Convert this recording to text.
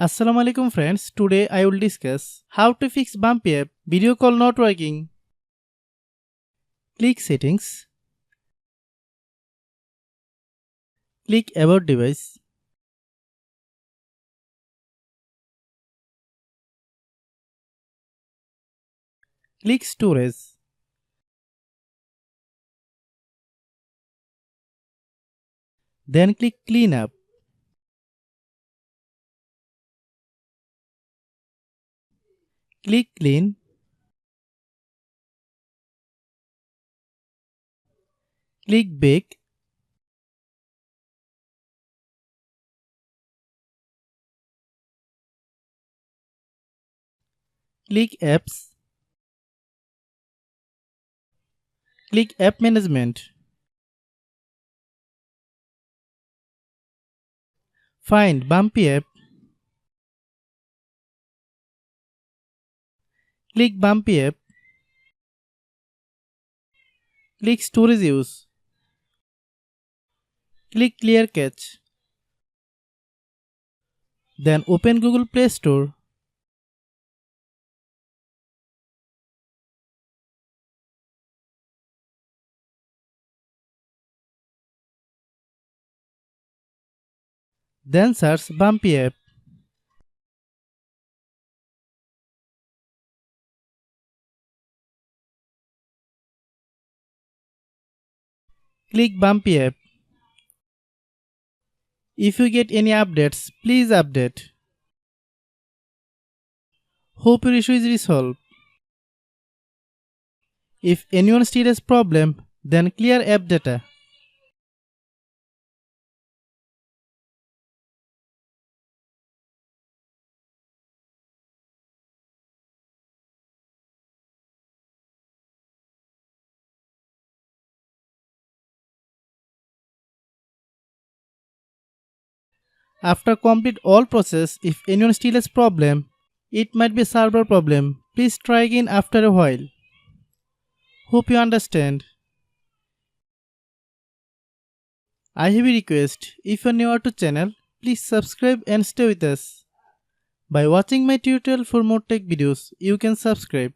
Assalamu alaikum friends, today I will discuss how to fix Bumpy app video call not working. Click settings, click about device, click storage, then click clean up. Click clean, click back, click apps, click app management. Find Bumpy app, click Bumpy app, click storage use, click clear cache. Then open Google Play Store. Then search Bumpy app. Click Bumpy app. If you get any updates, please update. Hope your issue is resolved. If anyone still has problem, then clear app data. After complete all process, if anyone still has problem, it might be server problem. Please try again after a while. Hope you understand. I have a request. If you are new to channel, please subscribe and stay with us. By watching my tutorial for more tech videos, you can subscribe.